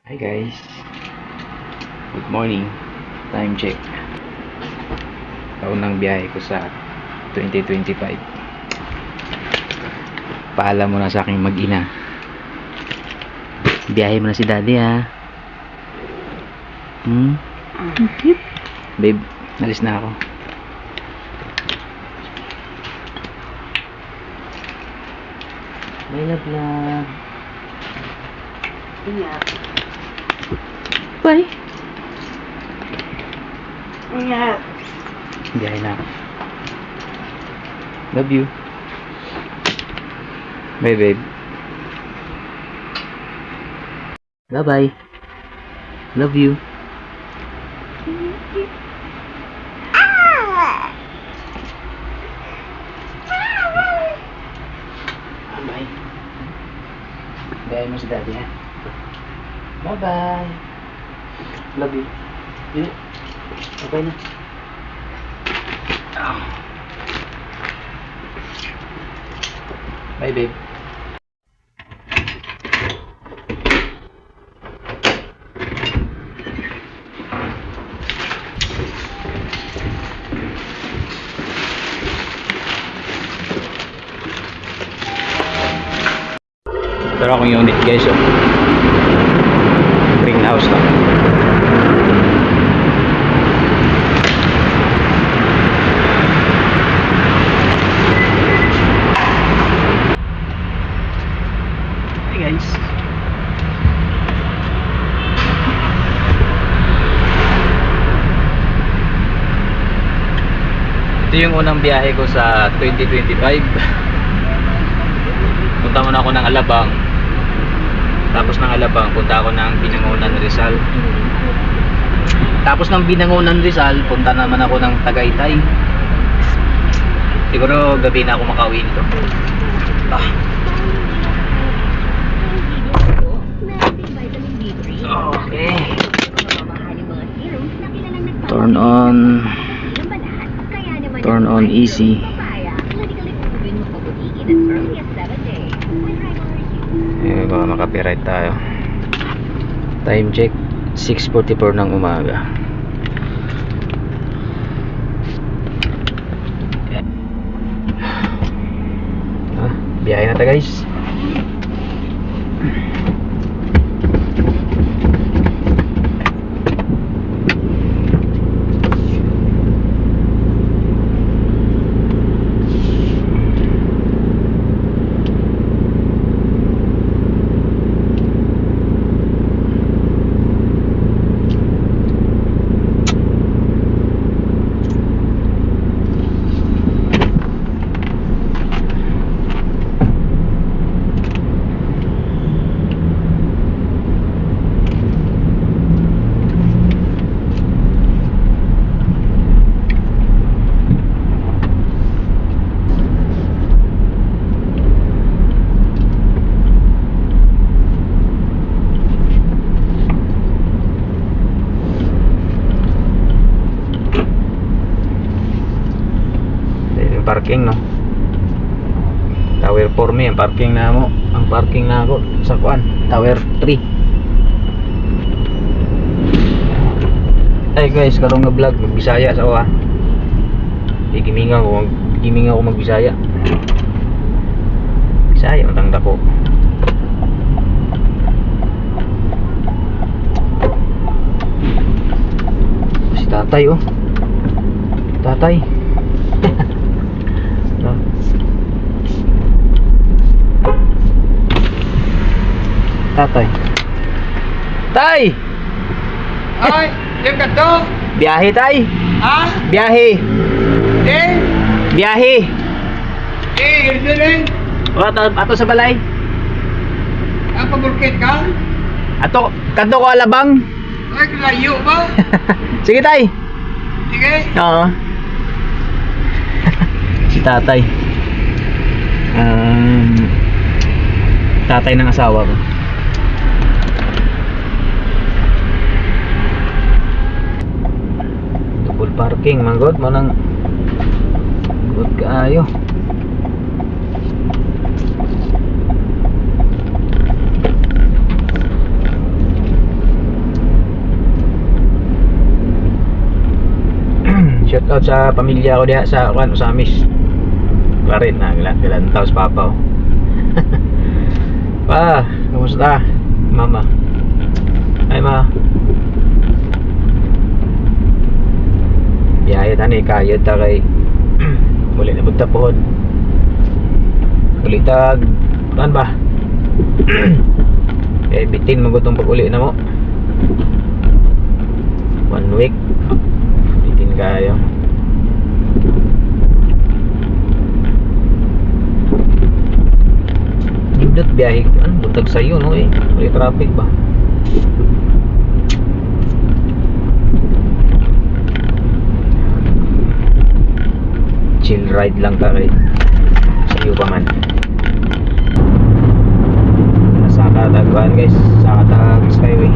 Hi guys, good morning. Time check. Unang biyahe ko sa 2025. Paalam mo na sa aking mag-ina. Biyahe mo na si daddy ha. Babe, nalis na ako. May love. Ingat. Bye. Ingat. Biyahe na ako. Love you. Bye babe. Bye bye. Love you. Bye. Biyahe mo si daddy ha. Bye bye. Love you. Okay na. Bye babe. Pero akong unit guys, oh. Greenhouse lang. Hey guys. Ito yung unang biyahe ko sa 2025. Punta muna ako ng Alabang. Tapos ng Alabang, punta ako ng Binangonan, Rizal. Tapos ng Binangonan, Rizal, punta naman ako ng Tagaytay. Siguro gabi na ako makauwi nito. Okay. Turn on easy. Ayan, baka makapiright tayo. Time check 6:44 ng umaga. Biyahe na tayo guys. Parking no. Tower 4 mi ang parking na mo. Ang parking na ako sa kuan, Tower 3. Ay guys, karong nga vlog magbisaya sa ako. Giminga ako magbisaya. Bisaya ang tangda ko. Si tatay oh. Tatay. Tatay. Tay! Ay, yung kanto. Biyahe tay. Ah, Biyahe. eh, Biyahe. ganito rin. Ato sa balay. Ah, pabulkit ka? Ato kadto ko Alabang. Ay, layo ba? Sige tay. Sige. Oo. Si tatay. Tatay ng asawa ko. Double parking, manggod mo nang good kaayo. out sa pamilya ko diha sa Usamis. Clarin na gilan taos papa. Pa, kumusta? Mama. Ay ma. Biyahe tani kayod ta kay muli na budta pohon. Uli tag tan ba? Eh bitin magutong pag-uli na mo. 1 week. Bitin kayo. Nindot biyahe ko. Ano? Buntag sa'yo, no eh. May traffic ba? Chill ride lang ka kay sa'yo pa man. Nasa katagwan guys. Sa katag skyway.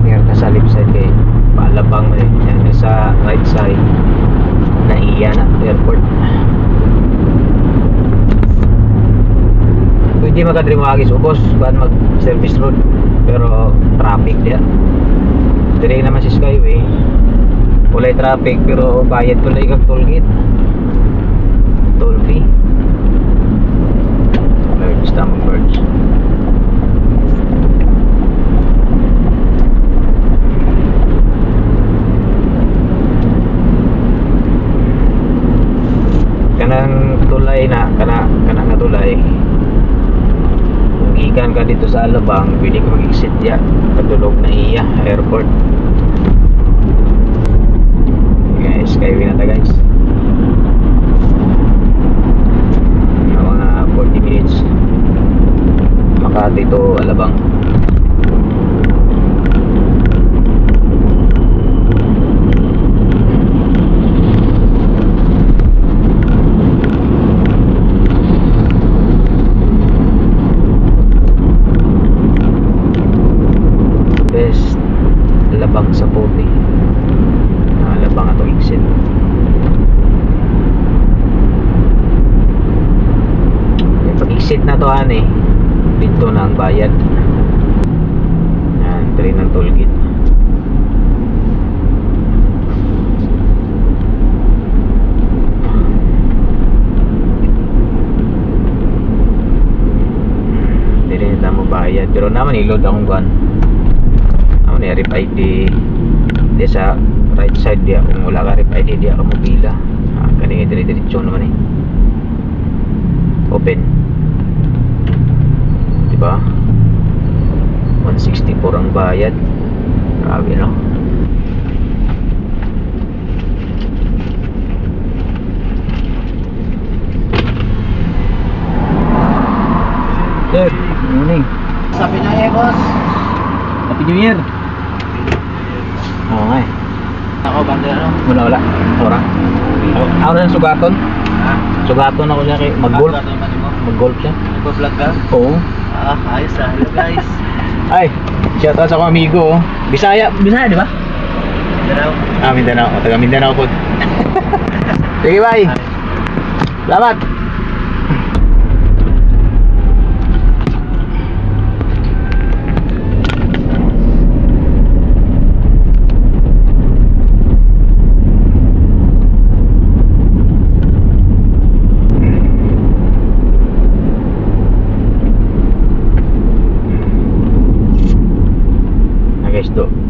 Meron ka sa left side kay palabang eh. Yan sa right side. Naiya na airport. Pwede makadiri mo agis ubos kuan mag service road pero traffic dia. Dire naman si Skyway. Walay traffic pero bayad tulay kag toll gate. Toll fee. Merge tama merge. Kanang tulay na kana nga tulay. Ikan ka dito sa Alabang, pwede ka mag-exit ya kadulog na iya airport. Guys, skyway na ta guys. Mga 40 minutes Makati to Alabang. Alabang sa Puti. Alabang atong exit. Pag exit na to ani, dito na ang bayad. Yan, train ng toll gate. Hindi rin na mo bayad. Pero naman ilod akong kuhan. Ni RFID di sa right side dia kung wala ka RFID dia ka mobila kani dire-diretso naman open diba 164 ang bayad grabe no good morning Sabi na boss. Happy New Year. Oo nga eh. Ako, banda ano? Wala. Ora. Ako na sugaton. Ha? Sugaton ako siya kay mag-golf. Mag-golf siya. Nagpa-vlog ka? Oo. Ayos Hello guys. Ay, shout out sa akong amigo. Bisaya di ba? Mindanao. Mindanao. Taga Mindanao po. Sige, bye. Salamat.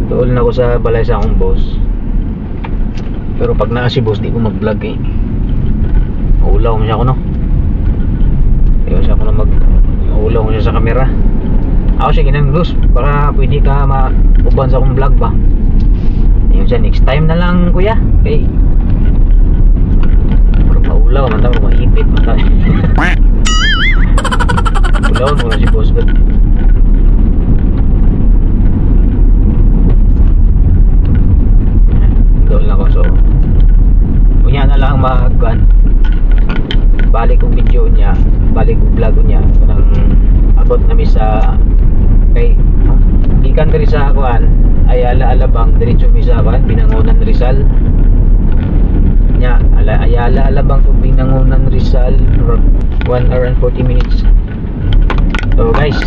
Tuol na ako sa balay sa akong boss. Pero pag naa si boss, di ko mag-vlog eh. Maulaw mo siya ako no. Ayaw siya ako na maulaw mo siya sa camera. Ako siya ginang boss. Baka pwede ka mauban sa akong vlog ba. Ayun siya, next time na lang kuya. Okay. Parang maulaw, manta mo maipit. Ulaw mo na si boss ba. So kunya na lang balik kong video niya, balik kong vlog niya kanang abot na mi sa kay gikan diri sa kuan Ayala Alabang diretso mi sa kuan Binangonan Rizal nya Ayala Alabang to Binangonan Rizal 1 hour and 40 minutes. So guys,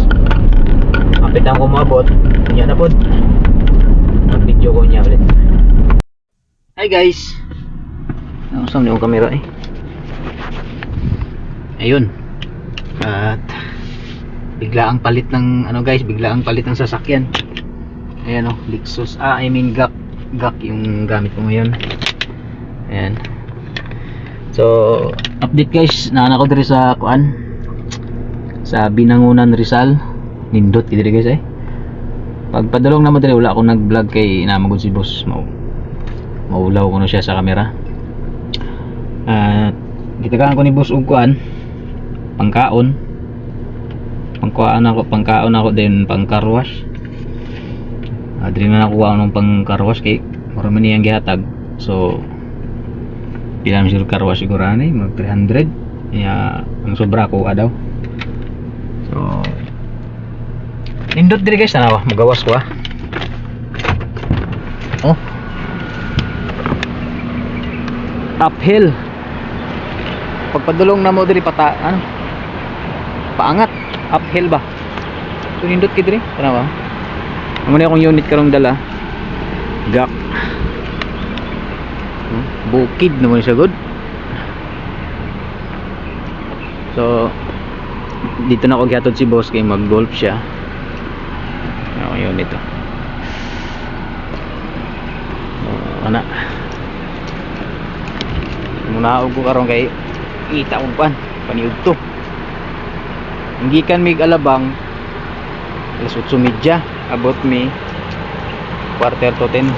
kapit ang kumabot kunya na pod mag Video ko niya ulit. Hi guys. Nasaan yung camera eh? Ayun. At bigla ang palit ng ano guys, bigla ang palit ng sasakyan. Ayan oh, Lexus. I mean GAC yung gamit ko ngayon. Ayan. So, update guys, naan ako diri sa kuan. Sa Binangunan Rizal. Nindot diri guys eh. Pagpadulong naman diri wala akong nag-vlog kay namagod si boss. Maulaw ko na siya sa camera. At gitagaan ko ni boss og kuan, pangkaon ako din pang car wash. Dili na nakuha ng pang car wash kay marami niyang gihatag. So bilang sure car wash siguro ani mag 300 ya ang sobra ko daw. So nindot diri guys na magawas ko oh uphill. Pagpadulong na mo diri paangat uphill ba. So nindot kid diri tanawa. Amo ni akong unit karong dala. GAC. Bukid naman siya good. So dito na ako gihatod si boss kay mag-golf siya. Ako unit to. Ana. Muna ko karon kay kita kong paniud to. Hindi kan mig alabang alas 8:30 about me quarter to 10.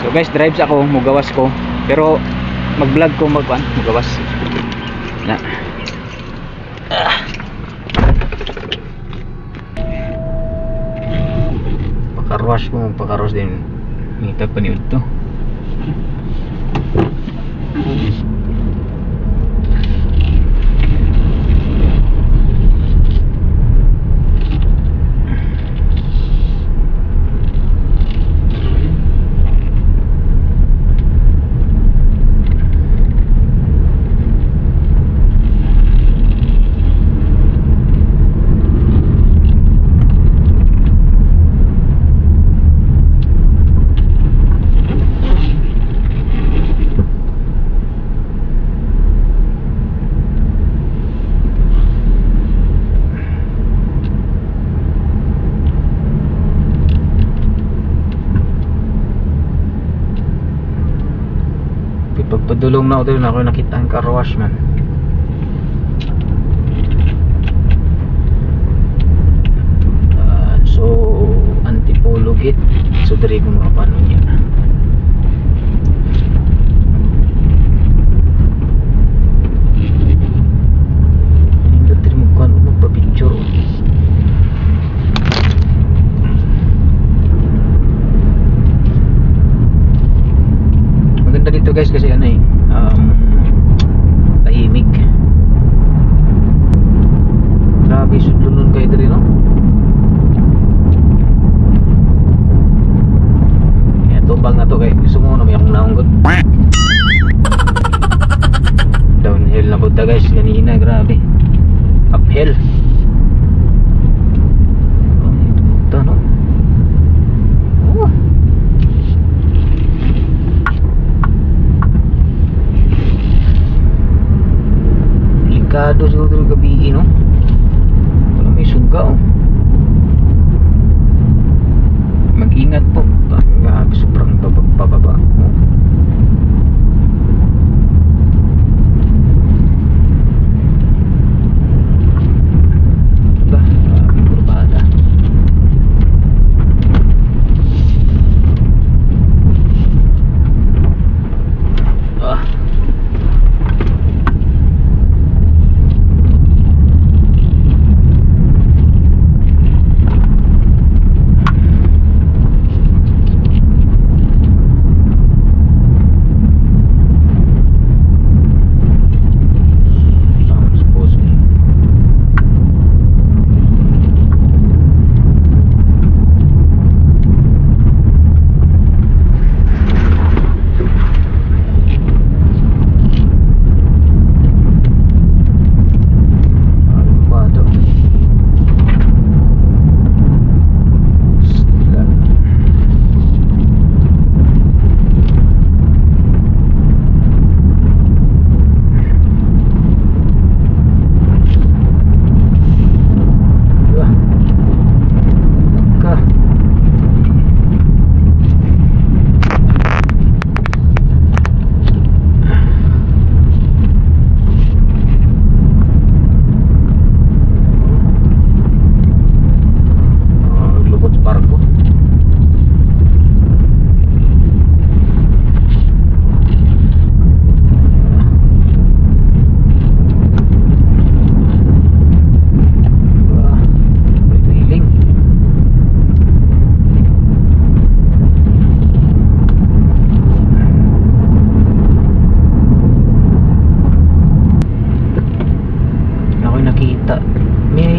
So guys, drives ako, mugawas ko pero mag-vlog ko mugawas na. Pakarwash ko, pakarwash din ngitag paniud to. Pagpadulong na ako doon, ako nakita ang car wash man. So Antipolo gate. So diri ko mga paano niya. Hindi diri mo kuan magpa-picture. Dito guys kasi ano eh tahimik. Grabe sudlon kayo dito no. Ito bang na to kay gusto mo na may akong naunggot. Downhill na punta guys kanina, grabe uphill. Ito no. Delikado siguro ng gabi no. Wala may suga oh. Mag-ingat po. Grabe sobrang pababa oh. Kurbada.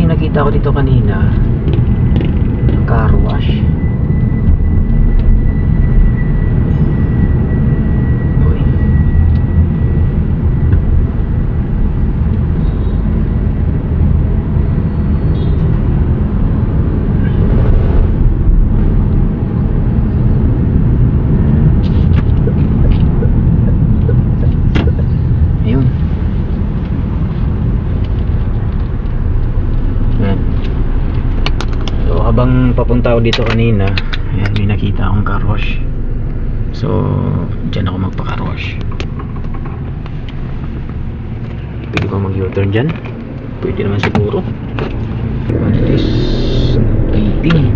nakita ko dito kanina car wash. Uy. Ayun. Ayan. So habang papunta ako dito kanina, ayan, may nakita akong car wash. So dyan ako magpa-car wash. Pwede ba mag-U-turn dyan? Pwede naman siguro. At least rating.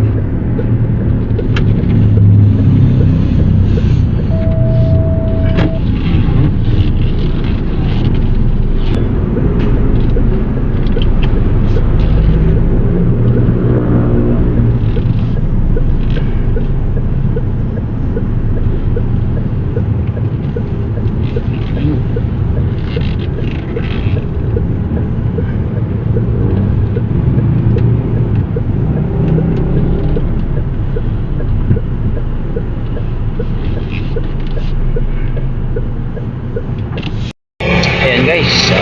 Ayan guys,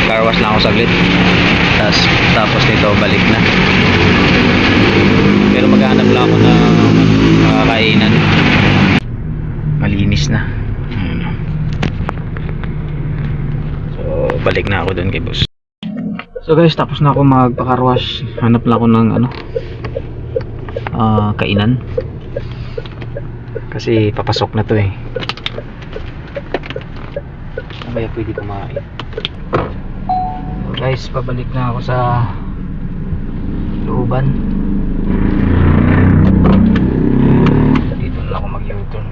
car wash na ako saglit. Tapos nito balik na. Pero maghanap lang ako ng kainan. Malinis na. Ayan. So balik na ako doon kay boss. So guys, tapos na ako magpa-car wash. Hanap lang ako ng kainan. Kasi papasok na to eh. Kaya pwede kumain. So guys, pabalik na ako sa looban. Dito na ako mag-U-turn.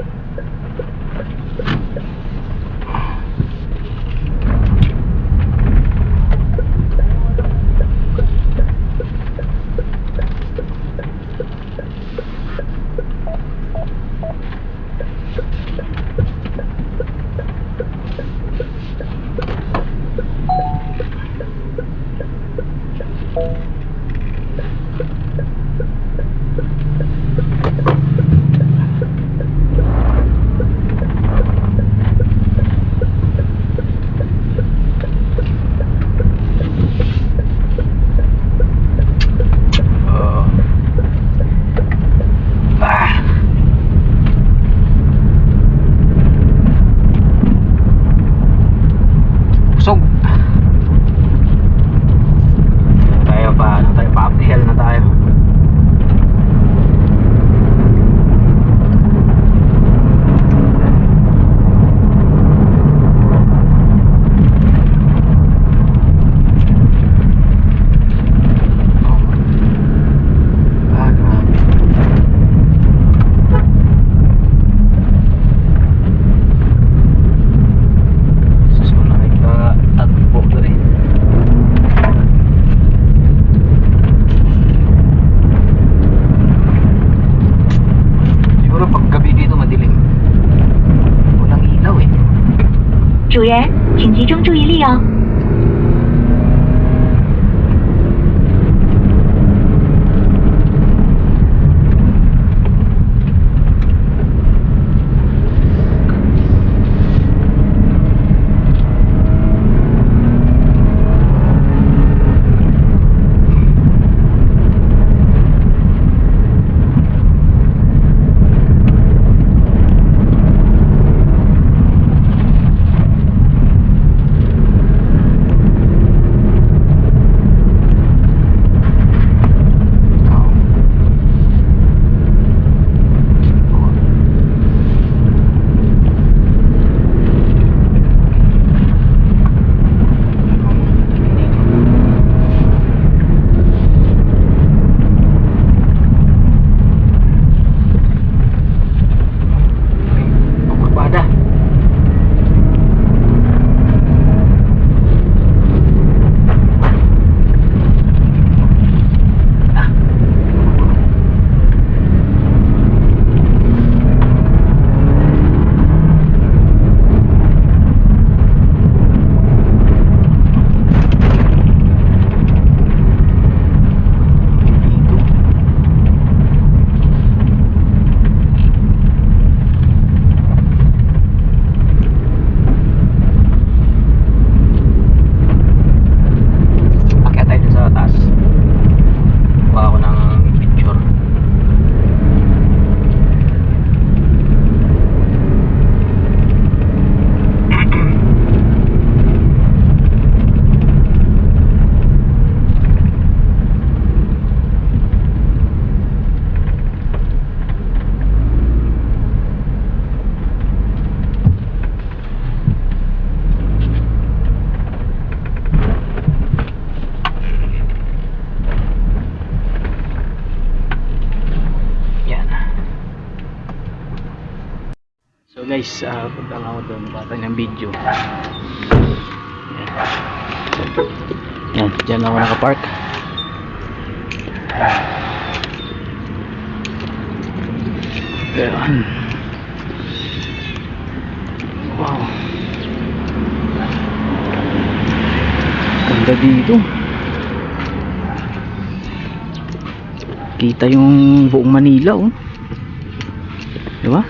Busog. Tayo pa up the hill na tayo. Siguro pag gabi dito madilim. Walang ilaw eh. 主人，请集中注意力哦。guys, punta lang ako doon bata ng video. Yan, dyan ako nakapark. Ayan. Wow, ganda dito. Kita yung buong Manila, oh. Diba?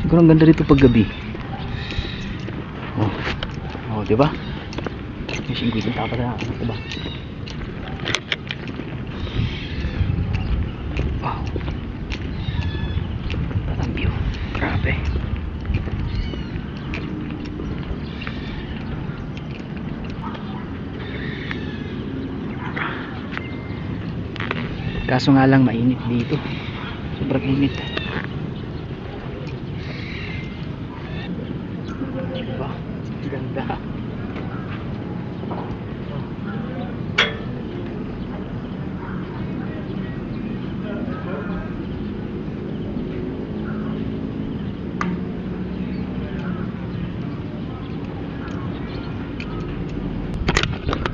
Siguro ang ganda rito pag gabi. Oh, diba? May singkwitong tapat na ako, diba? Wow, ang view, grabe. Kaso nga lang mainit dito. Sobrang init. Diba? Ganda.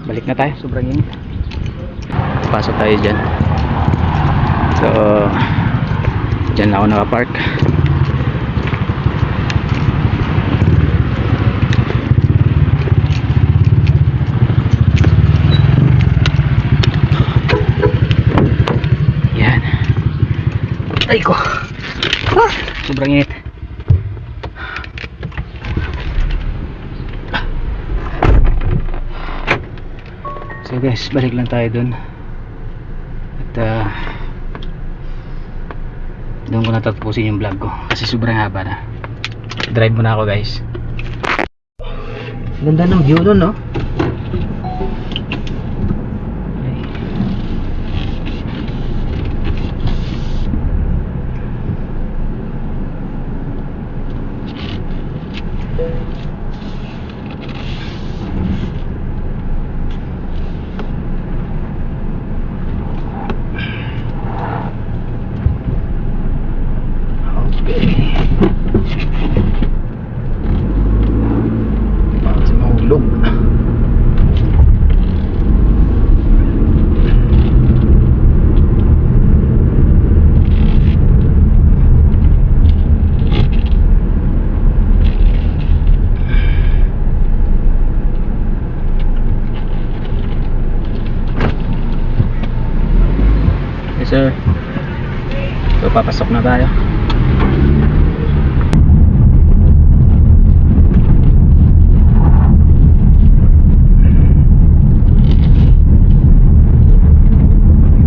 Balik na tayo, sobrang init. Pasok tayo dyan. So, dyan ako nakapark. Yan. Ay ko. Sobrang init. So guys, balik lang tayo dun. At doon ko natatapusin yung vlog ko kasi sobrang haba na. Drive muna ako guys. Ganda ng view doon, no? Sir, so papasok na tayo.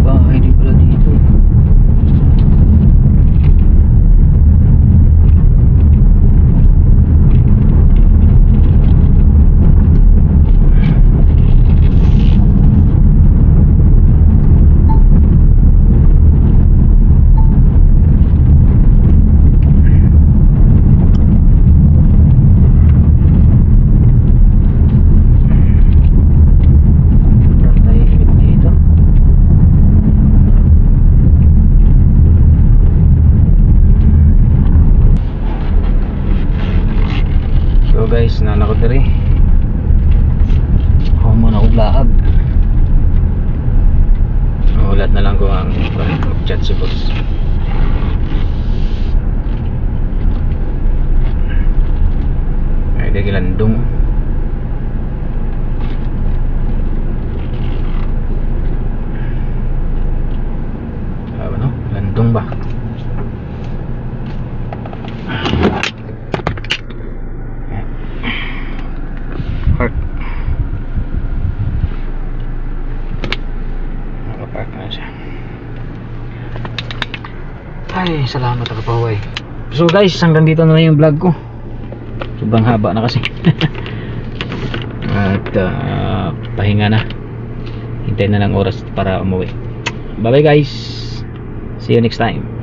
Bahay din pala dito. Guys, nanako diri. Ako muna uglaag. Ulat na lang ko ang chat si boss. Ay, di gilandong. Ano? Landong ba? Park. Nakapark na siya. Ay, salamat ako pa, way. So guys, hanggang dito na lang yung vlog ko. Sobrang haba na kasi. At pahinga na. Hintayin na lang oras para umuwi. Bye bye guys. See you next time.